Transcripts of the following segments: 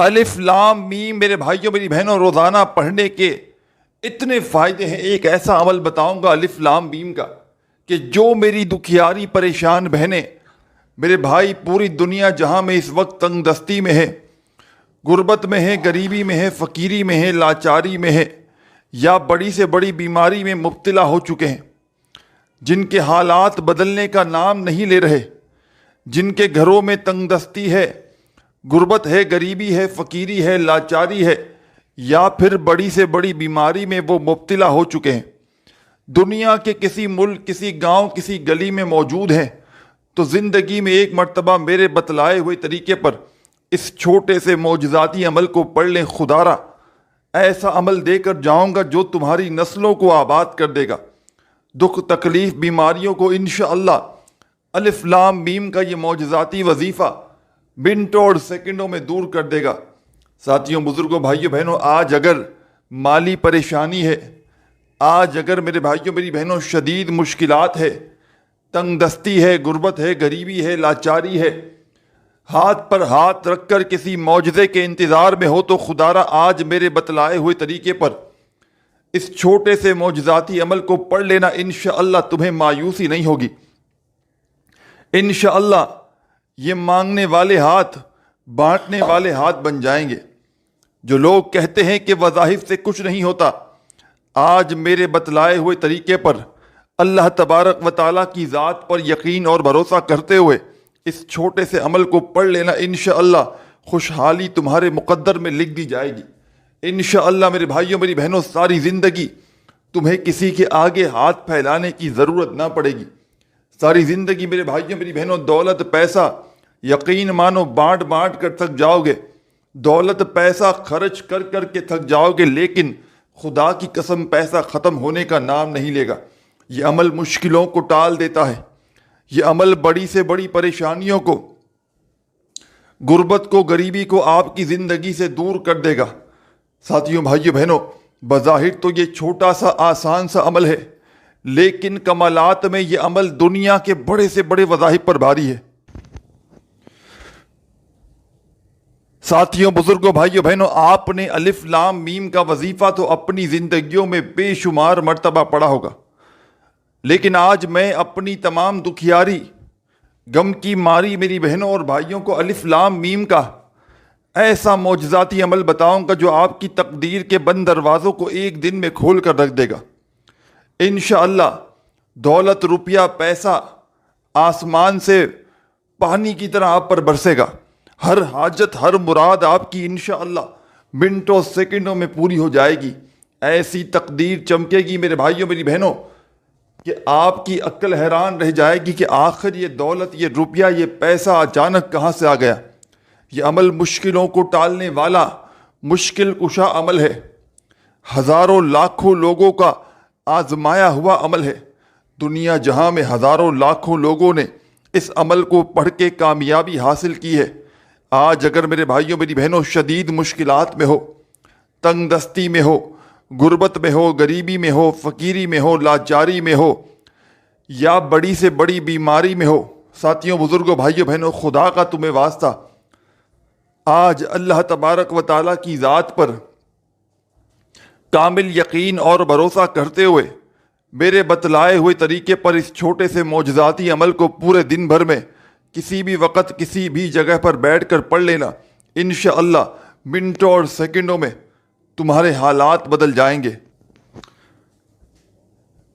الف لام میم میرے بھائیوں میری بہنوں، روزانہ پڑھنے کے اتنے فائدے ہیں۔ ایک ایسا عمل بتاؤں گا الف لام میم کا کہ جو میری دکھیاری پریشان بہنیں، میرے بھائی، پوری دنیا جہاں میں اس وقت تنگ دستی میں ہے، غربت میں ہے، غریبی میں ہے، فقیری میں ہے، لاچاری میں ہے، یا بڑی سے بڑی بیماری میں مبتلا ہو چکے ہیں، جن کے حالات بدلنے کا نام نہیں لے رہے، جن کے گھروں میں تنگ دستی ہے، غربت ہے، غریبی ہے، فقیری ہے، لاچاری ہے، یا پھر بڑی سے بڑی بیماری میں وہ مبتلا ہو چکے ہیں، دنیا کے کسی ملک، کسی گاؤں، کسی گلی میں موجود ہیں، تو زندگی میں ایک مرتبہ میرے بتلائے ہوئے طریقے پر اس چھوٹے سے معجزاتی عمل کو پڑھ لیں۔ خدارا ایسا عمل دے کر جاؤں گا جو تمہاری نسلوں کو آباد کر دے گا، دکھ تکلیف بیماریوں کو انشاءاللہ الف لام میم کا یہ معجزاتی وظیفہ منٹوں اور سیکنڈوں میں دور کر دے گا۔ ساتھیوں، بزرگوں، بھائیوں بہنوں، آج اگر مالی پریشانی ہے، آج اگر میرے بھائیوں میری بہنوں شدید مشکلات ہے، تنگ دستی ہے، غربت ہے، غریبی ہے، لاچاری ہے، ہاتھ پر ہاتھ رکھ کر کسی معجزے کے انتظار میں ہو، تو خدارا آج میرے بتلائے ہوئے طریقے پر اس چھوٹے سے معجزاتی عمل کو پڑھ لینا، انشاءاللہ تمہیں مایوسی نہیں ہوگی۔ انشاءاللہ یہ مانگنے والے ہاتھ بانٹنے والے ہاتھ بن جائیں گے۔ جو لوگ کہتے ہیں کہ وظائف سے کچھ نہیں ہوتا، آج میرے بتلائے ہوئے طریقے پر اللہ تبارک و تعالیٰ کی ذات پر یقین اور بھروسہ کرتے ہوئے اس چھوٹے سے عمل کو پڑھ لینا، انشاءاللہ خوشحالی تمہارے مقدر میں لکھ دی جائے گی۔ انشاءاللہ میرے بھائیوں میری بہنوں، ساری زندگی تمہیں کسی کے آگے ہاتھ پھیلانے کی ضرورت نہ پڑے گی۔ ساری زندگی میرے بھائیوں میری بہنوں دولت پیسہ یقین مانو بانٹ بانٹ کر تھک جاؤ گے، دولت پیسہ خرچ کر کر کے تھک جاؤ گے، لیکن خدا کی قسم پیسہ ختم ہونے کا نام نہیں لے گا۔ یہ عمل مشکلوں کو ٹال دیتا ہے، یہ عمل بڑی سے بڑی پریشانیوں کو، غربت کو، غریبی کو آپ کی زندگی سے دور کر دے گا۔ ساتھیوں، بھائیوں بہنوں، بظاہر تو یہ چھوٹا سا آسان سا عمل ہے، لیکن کمالات میں یہ عمل دنیا کے بڑے سے بڑے وظائف پر بھاری ہے۔ ساتھیوں، بزرگوں، بھائیوں بہنوں، آپ نے الف لام میم کا وظیفہ تو اپنی زندگیوں میں بے شمار مرتبہ پڑھا ہوگا، لیکن آج میں اپنی تمام دکھیاری، غم کی ماری میری بہنوں اور بھائیوں کو الف لام میم کا ایسا معجزاتی عمل بتاؤں گا جو آپ کی تقدیر کے بند دروازوں کو ایک دن میں کھول کر رکھ دے گا۔ انشاءاللہ دولت، روپیہ، پیسہ آسمان سے پانی کی طرح آپ پر برسے گا، ہر حاجت، ہر مراد آپ کی انشاءاللہ منٹوں سیکنڈوں میں پوری ہو جائے گی۔ ایسی تقدیر چمکے گی میرے بھائیوں میری بہنوں کہ آپ کی عقل حیران رہ جائے گی کہ آخر یہ دولت، یہ روپیہ، یہ پیسہ اچانک کہاں سے آ گیا۔ یہ عمل مشکلوں کو ٹالنے والا مشکل کشا عمل ہے، ہزاروں لاکھوں لوگوں کا آزمایا ہوا عمل ہے۔ دنیا جہاں میں ہزاروں لاکھوں لوگوں نے اس عمل کو پڑھ کے کامیابی حاصل کی ہے۔ آج اگر میرے بھائیوں میری بہنوں شدید مشکلات میں ہو، تنگ دستی میں ہو، غربت میں ہو، غریبی میں ہو، فقیری میں ہو، لاچاری میں ہو، یا بڑی سے بڑی بیماری میں ہو، ساتھیوں، بزرگوں، بھائیوں بہنوں، خدا کا تمہیں واسطہ آج اللہ تبارک و تعالیٰ کی ذات پر کامل یقین اور بھروسہ کرتے ہوئے میرے بتلائے ہوئے طریقے پر اس چھوٹے سے معجزاتی عمل کو پورے دن بھر میں کسی بھی وقت کسی بھی جگہ پر بیٹھ کر پڑھ لینا، انشاءاللہ منٹوں اور سیکنڈوں میں تمہارے حالات بدل جائیں گے۔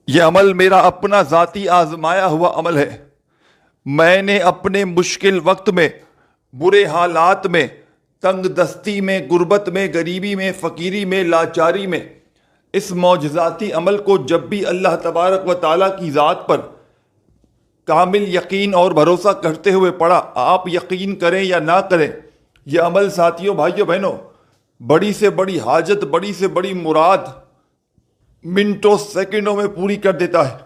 یہ عمل میرا اپنا ذاتی آزمایا ہوا عمل ہے۔ میں نے اپنے مشکل وقت میں، برے حالات میں، تنگ دستی میں، غربت میں، غریبی میں، فقیری میں، لاچاری میں اس معجزاتی عمل کو جب بھی اللہ تبارک و تعالیٰ کی ذات پر کامل یقین اور بھروسہ کرتے ہوئے پڑھا، آپ یقین کریں یا نہ کریں، یہ عمل ساتھیوں، بھائیوں بہنوں، بڑی سے بڑی حاجت، بڑی سے بڑی مراد منٹوں سیکنڈوں میں پوری کر دیتا ہے۔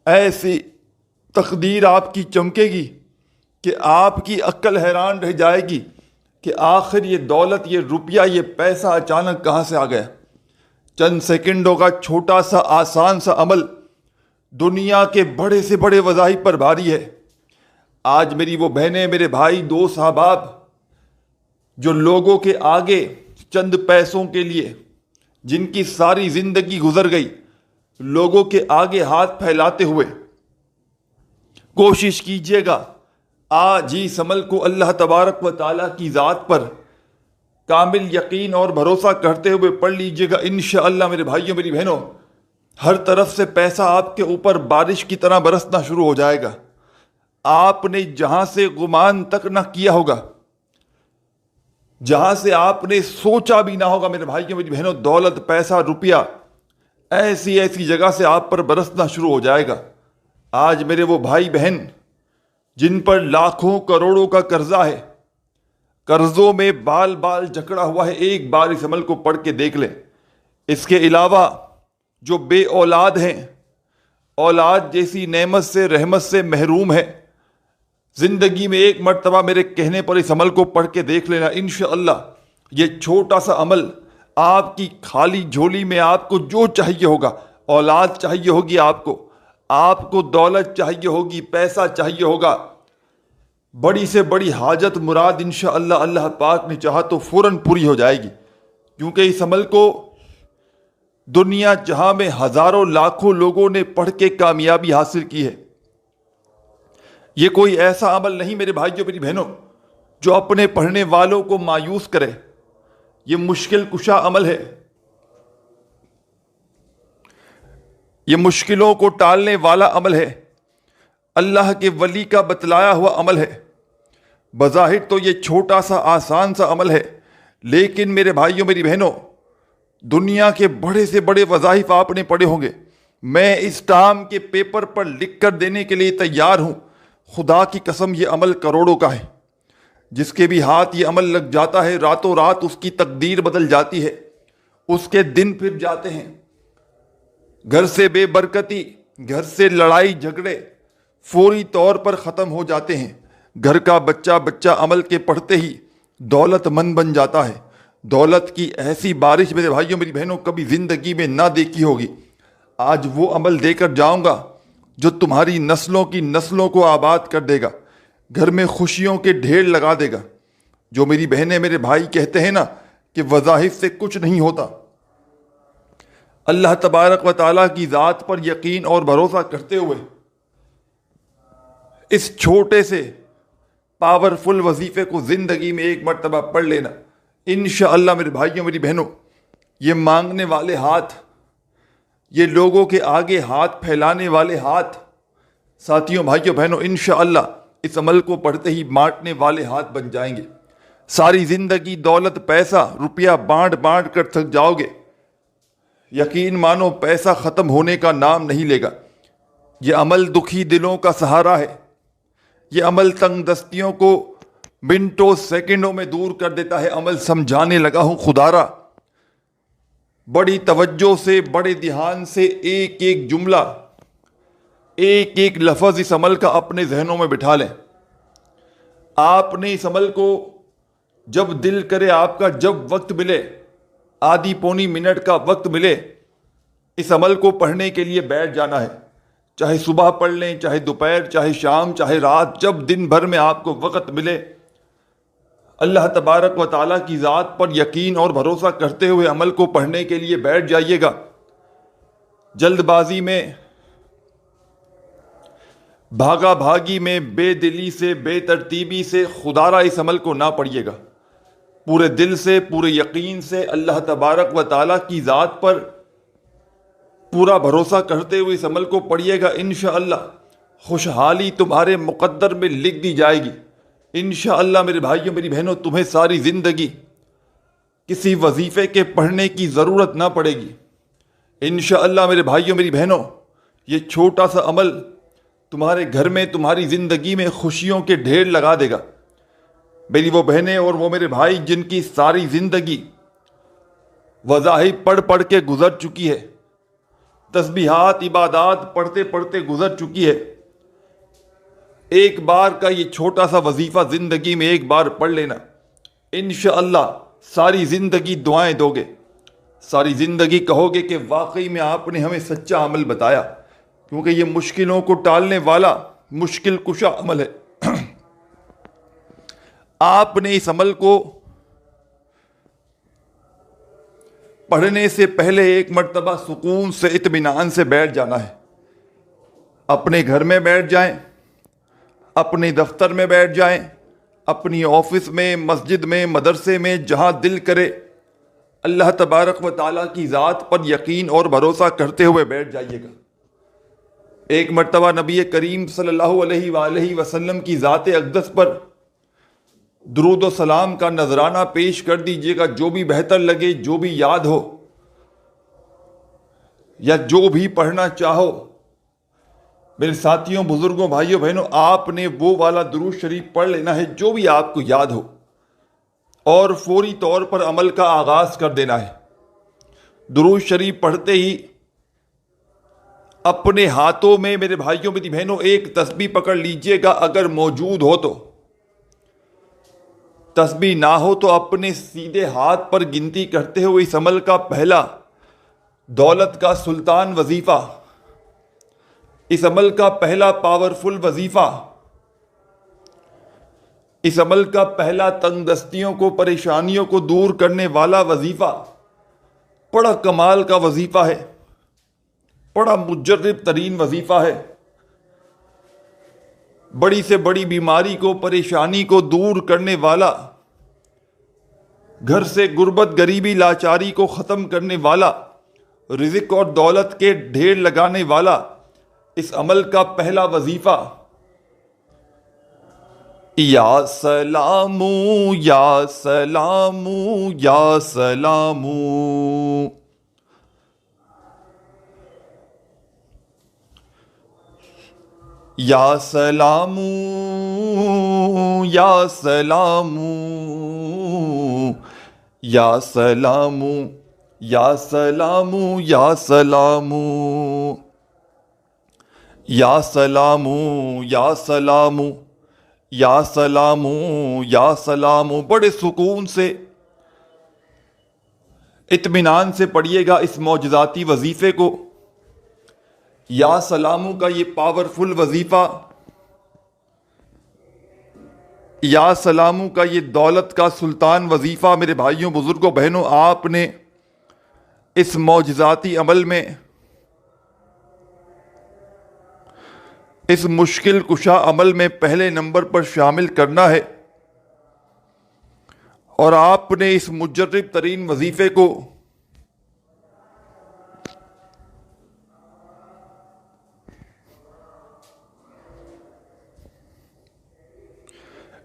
ایسی تقدیر آپ کی چمکے گی کہ آپ کی عقل حیران رہ جائے گی کہ آخر یہ دولت، یہ روپیہ، یہ پیسہ اچانک کہاں سے آ گیا۔ چند سیکنڈوں کا چھوٹا سا آسان سا عمل دنیا کے بڑے سے بڑے وظائف پر بھاری ہے۔ آج میری وہ بہنیں، میرے بھائی، دوست، احباب جو لوگوں کے آگے چند پیسوں کے لیے جن کی ساری زندگی گزر گئی، لوگوں کے آگے ہاتھ پھیلاتے ہوئے کوشش کیجیے گا آج ہی اس عمل کو اللہ تبارک و تعالیٰ کی ذات پر کامل یقین اور بھروسہ کرتے ہوئے پڑھ لیجیے گا۔ انشاءاللہ میرے بھائیوں میری بہنوں، ہر طرف سے پیسہ آپ کے اوپر بارش کی طرح برسنا شروع ہو جائے گا۔ آپ نے جہاں سے گمان تک نہ کیا ہوگا، جہاں سے آپ نے سوچا بھی نہ ہوگا میرے بھائیوں میری بہنوں، دولت، پیسہ، روپیہ ایسی ایسی جگہ سے آپ پر برسنا شروع ہو جائے گا۔ آج میرے وہ بھائی بہن جن پر لاکھوں کروڑوں کا قرضہ ہے، قرضوں میں بال بال جکڑا ہوا ہے، ایک بار اس عمل کو پڑھ کے دیکھ لیں۔ اس کے علاوہ جو بے اولاد ہیں، اولاد جیسی نعمت سے، رحمت سے محروم ہے، زندگی میں ایک مرتبہ میرے کہنے پر اس عمل کو پڑھ کے دیکھ لینا۔ انشاءاللہ یہ چھوٹا سا عمل آپ کی خالی جھولی میں آپ کو جو چاہیے ہوگا، اولاد چاہیے ہوگی آپ کو دولت چاہیے ہوگی، پیسہ چاہیے ہوگا، بڑی سے بڑی حاجت مراد انشاءاللہ اللہ پاک نے چاہا تو فوراً پوری ہو جائے گی، کیونکہ اس عمل کو دنیا جہاں میں ہزاروں لاکھوں لوگوں نے پڑھ کے کامیابی حاصل کی ہے۔ یہ کوئی ایسا عمل نہیں میرے بھائیوں میری بہنوں جو اپنے پڑھنے والوں کو مایوس کرے، یہ مشکل کشا عمل ہے، یہ مشکلوں کو ٹالنے والا عمل ہے، اللہ کے ولی کا بتلایا ہوا عمل ہے۔ بظاہر تو یہ چھوٹا سا آسان سا عمل ہے، لیکن میرے بھائیوں میری بہنوں، دنیا کے بڑے سے بڑے وظائف آپ نے پڑھے ہوں گے، میں اس ٹام کے پیپر پر لکھ کر دینے کے لیے تیار ہوں۔ خدا کی قسم یہ عمل کروڑوں کا ہے، جس کے بھی ہاتھ یہ عمل لگ جاتا ہے راتوں رات اس کی تقدیر بدل جاتی ہے، اس کے دن پھر جاتے ہیں، گھر سے بے برکتی، گھر سے لڑائی جھگڑے فوری طور پر ختم ہو جاتے ہیں، گھر کا بچہ عمل کے پڑھتے ہی دولت مند بن جاتا ہے۔ دولت کی ایسی بارش میرے بھائیوں میری بہنوں کبھی زندگی میں نہ دیکھی ہوگی۔ آج وہ عمل دے کر جاؤں گا جو تمہاری نسلوں کی نسلوں کو آباد کر دے گا، گھر میں خوشیوں کے ڈھیر لگا دے گا۔ جو میری بہنیں میرے بھائی کہتے ہیں نا کہ وظائف سے کچھ نہیں ہوتا، اللہ تبارک و تعالیٰ کی ذات پر یقین اور بھروسہ کرتے ہوئے اس چھوٹے سے پاورفل وظیفے کو زندگی میں ایک مرتبہ پڑھ لینا۔ انشاءاللہ میرے بھائیوں میری بہنوں، یہ مانگنے والے ہاتھ، یہ لوگوں کے آگے ہاتھ پھیلانے والے ہاتھ، ساتھیوں بھائیوں بہنوں، انشاءاللہ اس عمل کو پڑھتے ہی بانٹنے والے ہاتھ بن جائیں گے۔ ساری زندگی دولت، پیسہ، روپیہ بانٹ بانٹ کر تھک جاؤ گے، یقین مانو پیسہ ختم ہونے کا نام نہیں لے گا۔ یہ عمل دکھی دلوں کا سہارا ہے، یہ عمل تنگ دستیوں کو منٹوں سیکنڈوں میں دور کر دیتا ہے۔ عمل سمجھانے لگا ہوں خدا را، بڑی توجہ سے، بڑے دھیان سے ایک ایک جملہ، ایک ایک لفظ اس عمل کا اپنے ذہنوں میں بٹھا لیں۔ آپ نے اس عمل کو جب دل کرے، آپ کا جب وقت ملے، آدھی پونی منٹ کا وقت ملے، اس عمل کو پڑھنے کے لیے بیٹھ جانا ہے۔ چاہے صبح پڑھ لیں، چاہے دوپہر، چاہے شام، چاہے رات، جب دن بھر میں آپ کو وقت ملے، اللہ تبارک و تعالیٰ کی ذات پر یقین اور بھروسہ کرتے ہوئے عمل کو پڑھنے کے لیے بیٹھ جائیے گا۔ جلد بازی میں، بھاگا بھاگی میں، بے دلی سے، بے ترتیبی سے خدا را اس عمل کو نہ پڑھیے گا۔ پورے دل سے، پورے یقین سے اللہ تبارک و تعالیٰ کی ذات پر پورا بھروسہ کرتے ہوئے اس عمل کو پڑھیے گا۔ انشاءاللہ خوشحالی تمہارے مقدر میں لکھ دی جائے گی۔ انشاءاللہ میرے بھائیوں میری بہنوں، تمہیں ساری زندگی کسی وظیفے کے پڑھنے کی ضرورت نہ پڑے گی۔ انشاءاللہ میرے بھائیوں میری بہنوں، یہ چھوٹا سا عمل تمہارے گھر میں، تمہاری زندگی میں خوشیوں کے ڈھیر لگا دے گا۔ میری وہ بہنیں اور وہ میرے بھائی جن کی ساری زندگی وظائف پڑھ پڑھ کے گزر چکی ہے، تسبیحات، عبادات پڑھتے پڑھتے گزر چکی ہے، ایک بار کا یہ چھوٹا سا وظیفہ زندگی میں ایک بار پڑھ لینا، انشاءاللہ ساری زندگی دعائیں دو گے، ساری زندگی کہو گے کہ واقعی میں آپ نے ہمیں سچا عمل بتایا، کیونکہ یہ مشکلوں کو ٹالنے والا مشکل کشا عمل ہے۔ آپ نے اس عمل کو پڑھنے سے پہلے ایک مرتبہ سکون سے اطمینان سے بیٹھ جانا ہے. اپنے گھر میں بیٹھ جائیں، اپنے دفتر میں بیٹھ جائیں، اپنی آفس میں، مسجد میں، مدرسے میں، جہاں دل کرے اللہ تبارک و تعالیٰ کی ذات پر یقین اور بھروسہ کرتے ہوئے بیٹھ جائیے گا. ایک مرتبہ نبی کریم صلی اللہ علیہ وآلہ وسلم کی ذات اقدس پر درود و سلام کا نذرانہ پیش کر دیجیے گا. جو بھی بہتر لگے، جو بھی یاد ہو یا جو بھی پڑھنا چاہو. میرے ساتھیوں، بزرگوں، بھائیوں، بہنوں، آپ نے وہ والا درود شریف پڑھ لینا ہے جو بھی آپ کو یاد ہو، اور فوری طور پر عمل کا آغاز کر دینا ہے. درود شریف پڑھتے ہی اپنے ہاتھوں میں میرے بھائیوں، میری بہنوں، ایک تسبیح پکڑ لیجئے گا اگر موجود ہو تو. تسبیح نہ ہو تو اپنے سیدھے ہاتھ پر گنتی کرتے ہوئے اس عمل کا پہلا دولت کا سلطان وظیفہ، اس عمل کا پہلا پاورفل وظیفہ، اس عمل کا پہلا تنگ دستیوں کو، پریشانیوں کو دور کرنے والا وظیفہ، بڑا کمال کا وظیفہ ہے، بڑا مجرب ترین وظیفہ ہے. بڑی سے بڑی بیماری کو، پریشانی کو دور کرنے والا، گھر سے غربت، غریبی، لاچاری کو ختم کرنے والا، رزق اور دولت کے ڈھیر لگانے والا اس عمل کا پہلا وظیفہ. یا سلام یا سلام یا سلام، یا سلام یا سلام یا سلام یا سلام یا سلام یا سلام یا سلام یا سلام یا سلام. بڑے سکون سے، اطمینان سے پڑھیے گا اس معجزاتی وظیفے کو. یا سلاموں کا یہ پاورفل وظیفہ، یا سلاموں کا یہ دولت کا سلطان وظیفہ، میرے بھائیوں، بزرگوں، بہنوں، آپ نے اس معجزاتی عمل میں، اس مشکل کشا عمل میں پہلے نمبر پر شامل کرنا ہے. اور آپ نے اس مجرب ترین وظیفے کو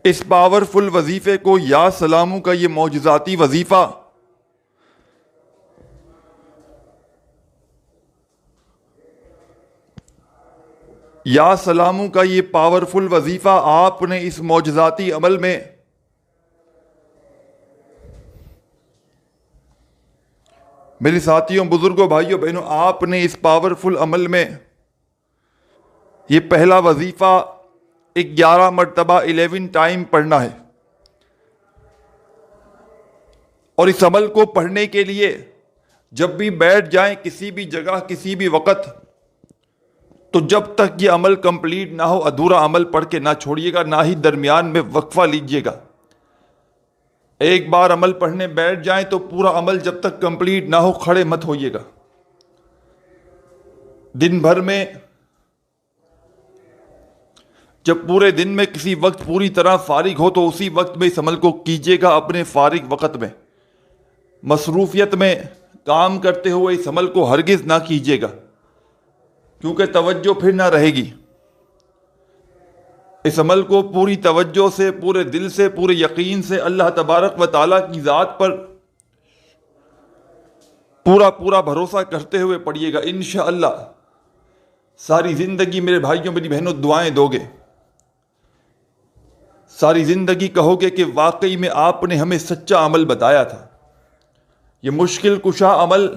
اس پاورفل وظیفے کو، یا سلاموں کا یہ معجزاتی وظیفہ، یا سلاموں کا یہ پاورفل وظیفہ آپ نے اس معجزاتی عمل میں میرے ساتھیوں، بزرگوں، بھائیوں، بہنوں، آپ نے اس پاورفل عمل میں یہ پہلا وظیفہ 11 مرتبہ 11 ٹائم پڑھنا ہے. اور اس عمل کو پڑھنے کے لیے جب بھی بیٹھ جائیں، کسی بھی جگہ، کسی بھی وقت، تو جب تک یہ عمل کمپلیٹ نہ ہو ادھورا عمل پڑھ کے نہ چھوڑیے گا، نہ ہی درمیان میں وقفہ لیجیے گا. ایک بار عمل پڑھنے بیٹھ جائیں تو پورا عمل جب تک کمپلیٹ نہ ہو کھڑے مت ہوئیے گا. دن بھر میں جب پورے دن میں کسی وقت پوری طرح فارغ ہو تو اسی وقت میں اس عمل کو کیجیے گا. اپنے فارغ وقت میں، مصروفیت میں کام کرتے ہوئے اس عمل کو ہرگز نہ کیجیے گا، کیونکہ توجہ پھر نہ رہے گی. اس عمل کو پوری توجہ سے، پورے دل سے، پورے یقین سے اللہ تبارک و تعالیٰ کی ذات پر پورا بھروسہ کرتے ہوئے پڑھیے گا. انشاءاللہ ساری زندگی میرے بھائیوں، میری بہنوں، دعائیں دو گے. ساری زندگی کہو گے کہ واقعی میں آپ نے ہمیں سچا عمل بتایا تھا. یہ مشکل کشا عمل،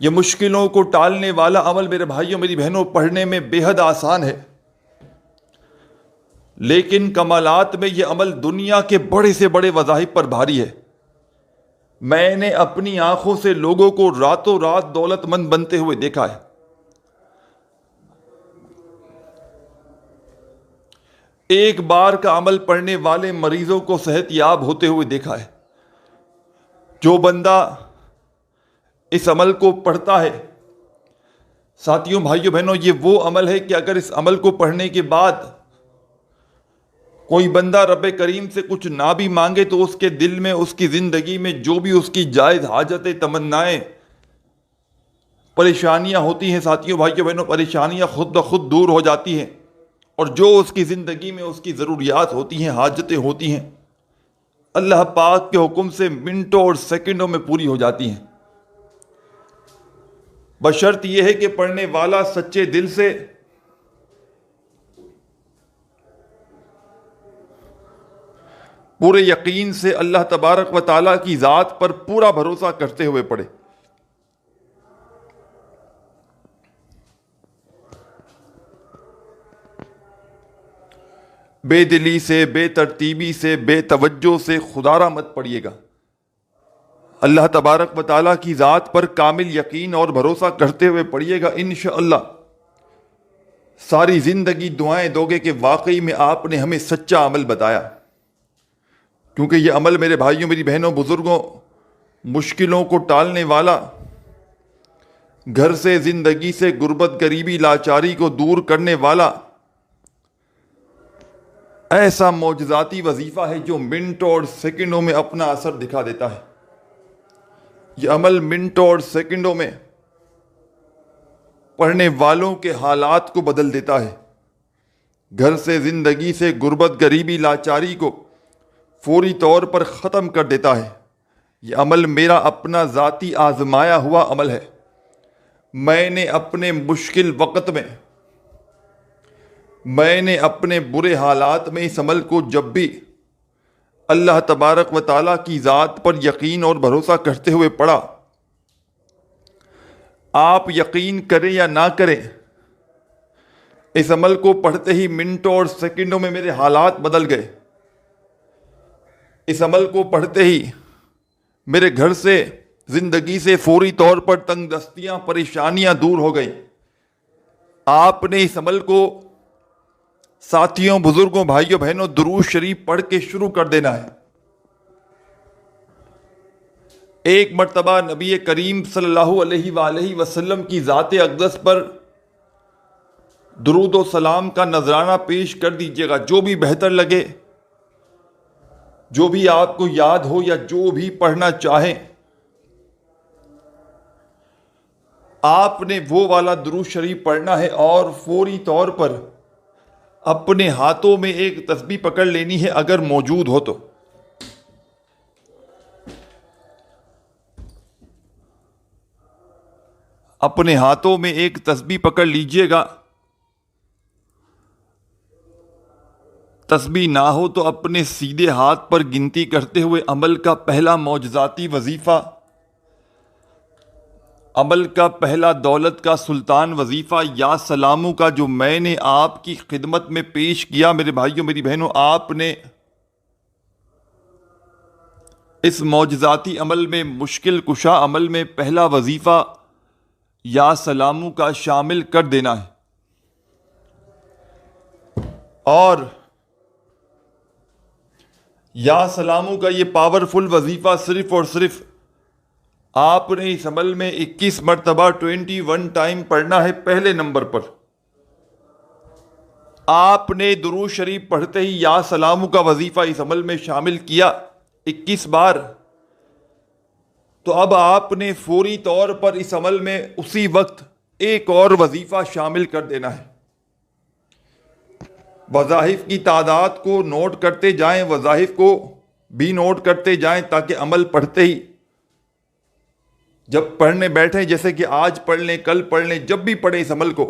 یہ مشکلوں کو ٹالنے والا عمل میرے بھائیوں، میری بہنوں، پڑھنے میں بے حد آسان ہے، لیکن کمالات میں یہ عمل دنیا کے بڑے سے بڑے وظائف پر بھاری ہے. میں نے اپنی آنکھوں سے لوگوں کو راتوں رات دولت مند بنتے ہوئے دیکھا ہے. ایک بار کا عمل پڑھنے والے مریضوں کو صحت یاب ہوتے ہوئے دیکھا ہے. جو بندہ اس عمل کو پڑھتا ہے، ساتھیوں بھائیوں بہنوں، یہ وہ عمل ہے کہ اگر اس عمل کو پڑھنے کے بعد کوئی بندہ رب کریم سے کچھ نہ بھی مانگے تو اس کے دل میں، اس کی زندگی میں جو بھی اس کی جائز حاجتیں، تمنائیں، پریشانیاں ہوتی ہیں، ساتھیوں بھائیوں بہنوں، پریشانیاں خود بخود دور ہو جاتی ہیں، اور جو اس کی زندگی میں اس کی ضروریات ہوتی ہیں، حاجتیں ہوتی ہیں، اللہ پاک کے حکم سے منٹوں اور سیکنڈوں میں پوری ہو جاتی ہیں، بشرط یہ ہے کہ پڑھنے والا سچے دل سے پورے یقین سے اللہ تبارک و تعالیٰ کی ذات پر پورا بھروسہ کرتے ہوئے پڑھے۔ بے دلی سے، بے ترتیبی سے، بے توجہ سے خدارہ مت پڑھیے گا۔ اللہ تبارک و تعالیٰ کی ذات پر کامل یقین اور بھروسہ کرتے ہوئے پڑھیے گا، انشاءاللہ ساری زندگی دعائیں دو گے کہ واقعی میں آپ نے ہمیں سچا عمل بتایا۔ کیونکہ یہ عمل میرے بھائیوں، میری بہنوں، بزرگوں، مشکلوں کو ٹالنے والا، گھر سے، زندگی سے، غربت، غریبی، لاچاری کو دور کرنے والا ایسا معجزاتی وظیفہ ہے جو منٹوں اور سیکنڈوں میں اپنا اثر دکھا دیتا ہے۔ یہ عمل منٹوں اور سیکنڈوں میں پڑھنے والوں کے حالات کو بدل دیتا ہے، گھر سے، زندگی سے، غربت، غریبی، لاچاری کو فوری طور پر ختم کر دیتا ہے۔ یہ عمل میرا اپنا ذاتی آزمایا ہوا عمل ہے۔ میں نے اپنے مشکل وقت میں، میں نے اپنے برے حالات میں اس عمل کو جب بھی اللہ تبارک و تعالیٰ کی ذات پر یقین اور بھروسہ کرتے ہوئے پڑھا، آپ یقین کریں یا نہ کریں، اس عمل کو پڑھتے ہی منٹوں اور سیکنڈوں میں میرے حالات بدل گئے۔ اس عمل کو پڑھتے ہی میرے گھر سے، زندگی سے فوری طور پر تنگ دستیاں، پریشانیاں دور ہو گئیں۔ آپ نے اس عمل کو ساتھیوں، بزرگوں، بھائیوں بہنوں، درود شریف پڑھ کے شروع کر دینا ہے۔ ایک مرتبہ نبی کریم صلی اللہ علیہ وآلہ وسلم کی ذات اقدس پر درود و سلام کا نذرانہ پیش کر دیجیے گا، جو بھی بہتر لگے، جو بھی آپ کو یاد ہو یا جو بھی پڑھنا چاہیں، آپ نے وہ والا درود شریف پڑھنا ہے، اور فوری طور پر اپنے ہاتھوں میں ایک تسبیح پکڑ لینی ہے اگر موجود ہو تو۔ اپنے ہاتھوں میں ایک تسبیح پکڑ لیجئے گا، تسبیح نہ ہو تو اپنے سیدھے ہاتھ پر گنتی کرتے ہوئے عمل کا پہلا معجزاتی وظیفہ، عمل کا پہلا دولت کا سلطان وظیفہ یا سلاموں کا جو میں نے آپ کی خدمت میں پیش کیا، میرے بھائیوں، میری بہنوں، آپ نے اس معجزاتی عمل میں، مشکل کشا عمل میں پہلا وظیفہ یا سلاموں کا شامل کر دینا ہے، اور یا سلاموں کا یہ پاورفل وظیفہ صرف اور صرف آپ نے اس عمل میں 21 مرتبہ 21 ٹائم پڑھنا ہے۔ پہلے نمبر پر آپ نے درود شریف پڑھتے ہی یا سلاموں کا وظیفہ اس عمل میں شامل کیا 21 بار، تو اب آپ نے فوری طور پر اس عمل میں اسی وقت ایک اور وظیفہ شامل کر دینا ہے۔ وظائف کی تعداد کو نوٹ کرتے جائیں، وظائف کو بھی نوٹ کرتے جائیں، تاکہ عمل پڑھتے ہی جب پڑھنے بیٹھیں، جیسے کہ آج پڑھ لیں، کل پڑھ لیں، جب بھی پڑھیں اس عمل کو،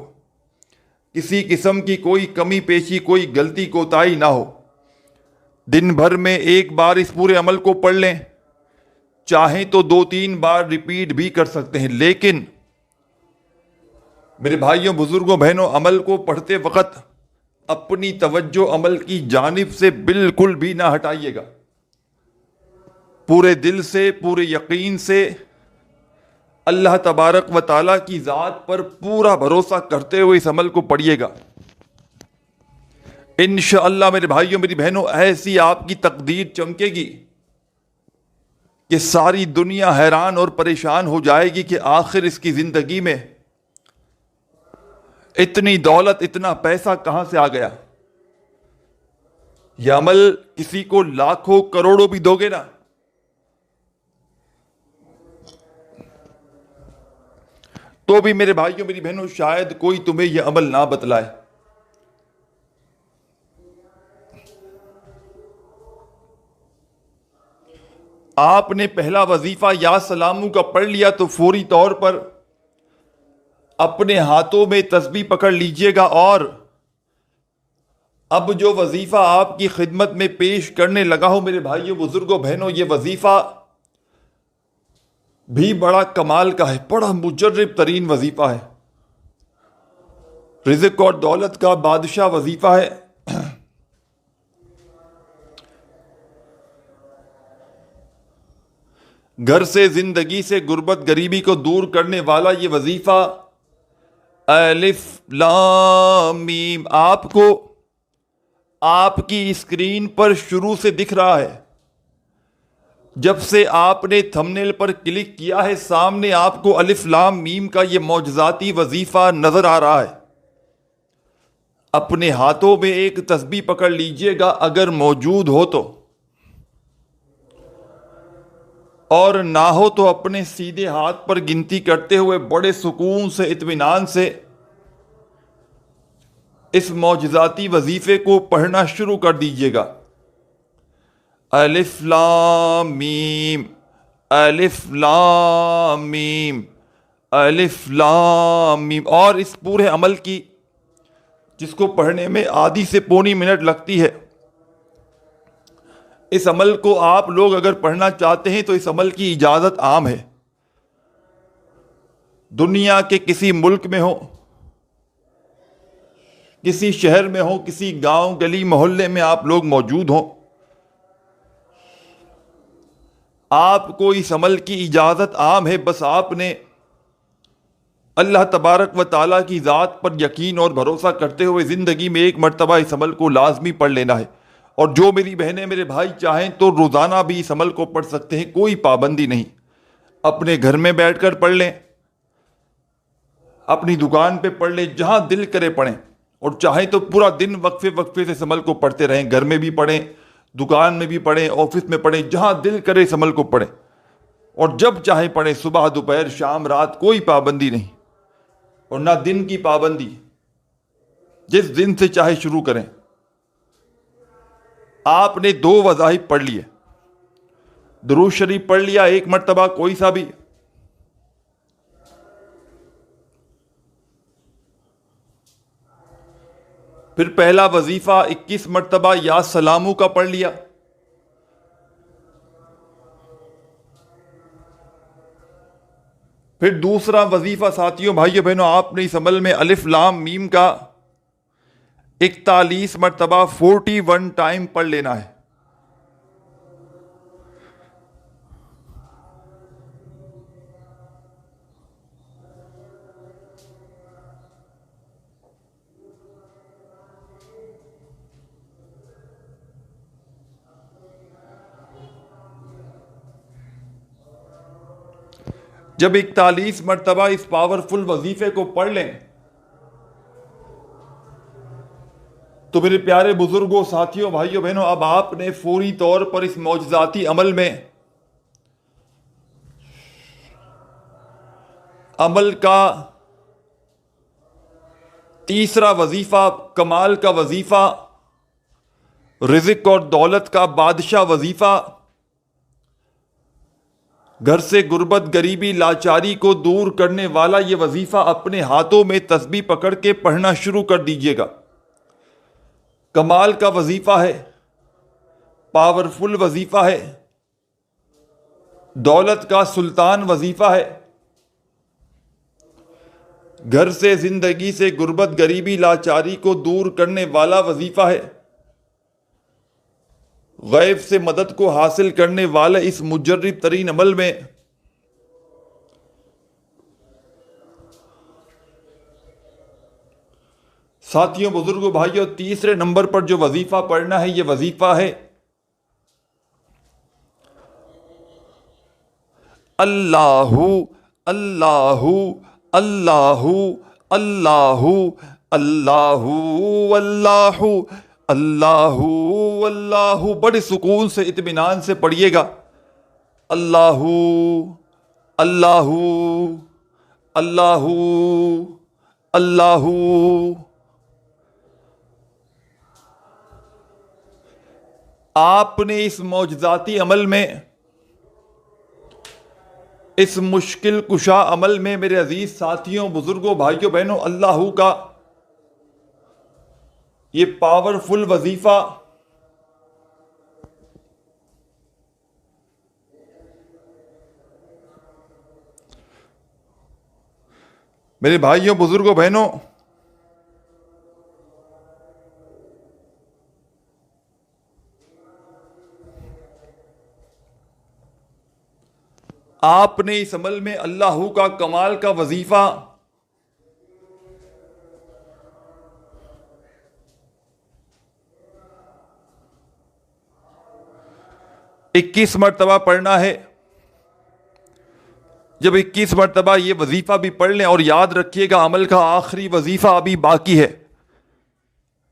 کسی قسم کی کوئی کمی پیشی، کوئی غلطی کوتاہی نہ ہو۔ دن بھر میں ایک بار اس پورے عمل کو پڑھ لیں، چاہیں تو 2-3 بار ریپیٹ بھی کر سکتے ہیں، لیکن میرے بھائیوں، بزرگوں، بہنوں، عمل کو پڑھتے وقت اپنی توجہ عمل کی جانب سے بالکل بھی نہ ہٹائیے گا۔ پورے دل سے، پورے یقین سے اللہ تبارک و تعالیٰ کی ذات پر پورا بھروسہ کرتے ہوئے اس عمل کو پڑھیے گا۔ انشاءاللہ میرے بھائیوں، میری بہنوں، ایسی آپ کی تقدیر چمکے گی کہ ساری دنیا حیران اور پریشان ہو جائے گی کہ آخر اس کی زندگی میں اتنی دولت، اتنا پیسہ کہاں سے آ گیا۔ یہ عمل کسی کو لاکھوں کروڑوں بھی دو گے نا، تو بھی میرے بھائیوں میری بہنوں شاید کوئی تمہیں یہ عمل نہ بتلائے۔ آپ نے پہلا وظیفہ یا سلامو کا پڑھ لیا تو فوری طور پر اپنے ہاتھوں میں تسبیح پکڑ لیجئے گا، اور اب جو وظیفہ آپ کی خدمت میں پیش کرنے لگا ہوں میرے بھائیوں بزرگوں بہنوں، یہ وظیفہ بھی بڑا کمال کا ہے، بڑا مجرب ترین وظیفہ ہے، رزق اور دولت کا بادشاہ وظیفہ ہے۔ گھر سے، زندگی سے، غربت غریبی کو دور کرنے والا یہ وظیفہ الف لام میم آپ کو آپ کی اسکرین پر شروع سے دکھ رہا ہے۔ جب سے آپ نے تھمبنیل پر کلک کیا ہے، سامنے آپ کو الف لام میم کا یہ معجزاتی وظیفہ نظر آ رہا ہے۔ اپنے ہاتھوں میں ایک تسبیح پکڑ لیجئے گا اگر موجود ہو تو، اور نہ ہو تو اپنے سیدھے ہاتھ پر گنتی کرتے ہوئے بڑے سکون سے، اطمینان سے اس معجزاتی وظیفے کو پڑھنا شروع کر دیجئے گا۔ الف لام میم، الف لام میم، الف لام میم، اور اس پورے عمل کی، جس کو پڑھنے میں آدھی سے پونی منٹ لگتی ہے، اس عمل کو آپ لوگ اگر پڑھنا چاہتے ہیں تو اس عمل کی اجازت عام ہے۔ دنیا کے کسی ملک میں ہو، کسی شہر میں ہو، کسی گاؤں گلی محلے میں آپ لوگ موجود ہوں، آپ کو اس عمل کی اجازت عام ہے۔ بس آپ نے اللہ تبارک و تعالیٰ کی ذات پر یقین اور بھروسہ کرتے ہوئے زندگی میں ایک مرتبہ اس عمل کو لازمی پڑھ لینا ہے۔ اور جو میری بہنیں میرے بھائی چاہیں تو روزانہ بھی اس عمل کو پڑھ سکتے ہیں، کوئی پابندی نہیں۔ اپنے گھر میں بیٹھ کر پڑھ لیں، اپنی دکان پہ پڑھ لیں، جہاں دل کرے پڑھیں، اور چاہیں تو پورا دن وقفے وقفے سے اس عمل کو پڑھتے رہیں، گھر میں بھی پڑھیں، دکان میں بھی پڑھیں، آفس میں پڑھیں، جہاں دل کرے اس عمل کو پڑھیں، اور جب چاہیں پڑھیں، صبح دوپہر شام رات، کوئی پابندی نہیں، اور نہ دن کی پابندی، جس دن سے چاہے شروع کریں۔ آپ نے 2 وظائف پڑھ لیے، درود شریف پڑھ لیا ایک مرتبہ کوئی سا بھی، پھر پہلا وظیفہ 21 مرتبہ یا سلامو کا پڑھ لیا، پھر دوسرا وظیفہ ساتھیوں بھائیوں بہنوں آپ نے اس عمل میں الف لام میم کا 41 مرتبہ 41 ٹائم پڑھ لینا ہے۔ جب 41 مرتبہ اس پاورفل وظیفے کو پڑھ لیں تو میرے پیارے بزرگوں، ساتھیوں، بھائیوں بہنوں، اب آپ نے فوری طور پر اس معجزاتی عمل میں عمل کا تیسرا وظیفہ، کمال کا وظیفہ، رزق اور دولت کا بادشاہ وظیفہ، گھر سے غربت غریبی لاچاری کو دور کرنے والا یہ وظیفہ اپنے ہاتھوں میں تسبیح پکڑ کے پڑھنا شروع کر دیجئے گا۔ کمال کا وظیفہ ہے، پاورفل وظیفہ ہے، دولت کا سلطان وظیفہ ہے، گھر سے زندگی سے غربت غریبی لاچاری کو دور کرنے والا وظیفہ ہے، غیب سے مدد کو حاصل کرنے والے اس مجرب ترین عمل میں ساتھیوں بزرگوں بھائیوں تیسرے نمبر پر جو وظیفہ پڑھنا ہے یہ وظیفہ ہے اللہ اللہ اللہ اللہ اللہ اللہ اللہ اللہ. بڑے سکون سے اطمینان سے پڑھیے گا. اللہ اللہ اللہ اللہ. آپ نے اس معجزاتی عمل میں، اس مشکل کشا عمل میں میرے عزیز ساتھیوں، بزرگوں، بھائیوں، بہنوں، اللہ کا یہ پاورفل وظیفہ میرے بھائیوں، بزرگوں، بہنوں، آپ نے اس عمل میں اللہ کا کمال کا وظیفہ اکیس مرتبہ پڑھنا ہے. جب 21 مرتبہ یہ وظیفہ بھی پڑھ لیں، اور یاد رکھیے گا عمل کا آخری وظیفہ ابھی باقی ہے.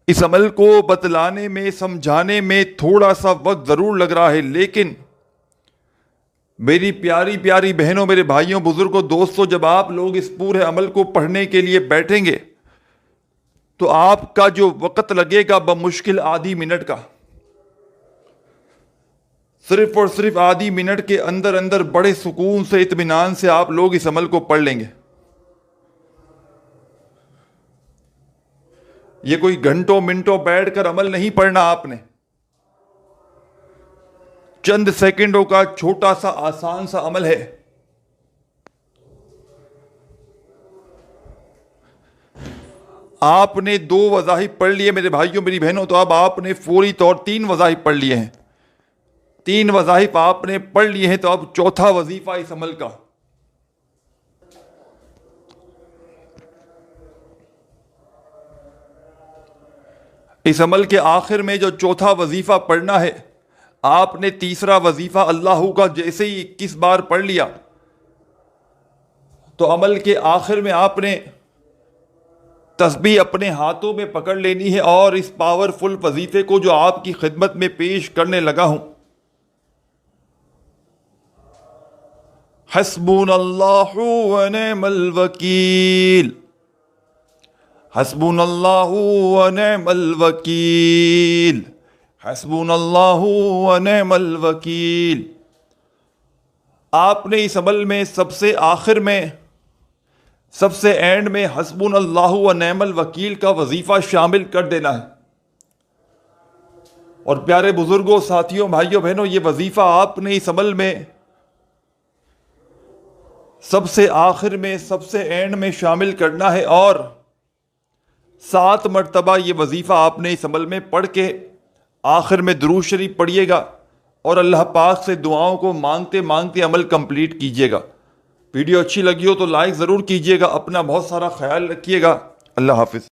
اس عمل کو بتلانے میں، سمجھانے میں تھوڑا سا وقت ضرور لگ رہا ہے، لیکن میری پیاری پیاری بہنوں، میرے بھائیوں، بزرگوں، دوستوں، جب آپ لوگ اس پورے عمل کو پڑھنے کے لیے بیٹھیں گے تو آپ کا جو وقت لگے گا بمشکل آدھی منٹ کا، صرف اور صرف آدھی منٹ کے اندر اندر بڑے سکون سے، اطمینان سے آپ لوگ اس عمل کو پڑھ لیں گے. یہ کوئی گھنٹوں منٹوں بیٹھ کر عمل نہیں پڑھنا آپ نے. چند سیکنڈوں کا چھوٹا سا آسان سا عمل ہے. آپ نے 2 وظائف پڑھ لیے میرے بھائیوں، میری بہنوں، تو اب آپ نے فوری طور 3 وظائف پڑھ لیے ہیں. 3 وظائف آپ نے پڑھ لیے ہیں، تو اب چوتھا وظیفہ اس عمل کا. اس عمل کے آخر میں جو چوتھا وظیفہ پڑھنا ہے، آپ نے تیسرا وظیفہ اللہ کا جیسے ہی 21 بار پڑھ لیا، تو عمل کے آخر میں آپ نے تسبیح اپنے ہاتھوں میں پکڑ لینی ہے، اور اس پاورفل وظیفے کو جو آپ کی خدمت میں پیش کرنے لگا ہوں، حسبنا اللہ ونعم الوکیل، حسبنا اللہ ونعم الوکیل، حسبنا اللہ ونعم الوکیل. آپ نے اس عمل میں سب سے آخر میں، سب سے اینڈ میں حسبنا اللہ ونعم الوکیل کا وظیفہ شامل کر دینا ہے. اور پیارے بزرگوں، ساتھیوں، بھائیوں، بہنوں، یہ وظیفہ آپ نے اس عمل میں سب سے آخر میں، سب سے اینڈ میں شامل کرنا ہے، اور 7 مرتبہ یہ وظیفہ آپ نے اس عمل میں پڑھ کے آخر میں درود شریف پڑھیے گا، اور اللہ پاک سے دعاؤں کو مانگتے مانگتے عمل کمپلیٹ کیجیے گا. ویڈیو اچھی لگی ہو تو لائک ضرور کیجیے گا. اپنا بہت سارا خیال رکھیے گا. اللہ حافظ.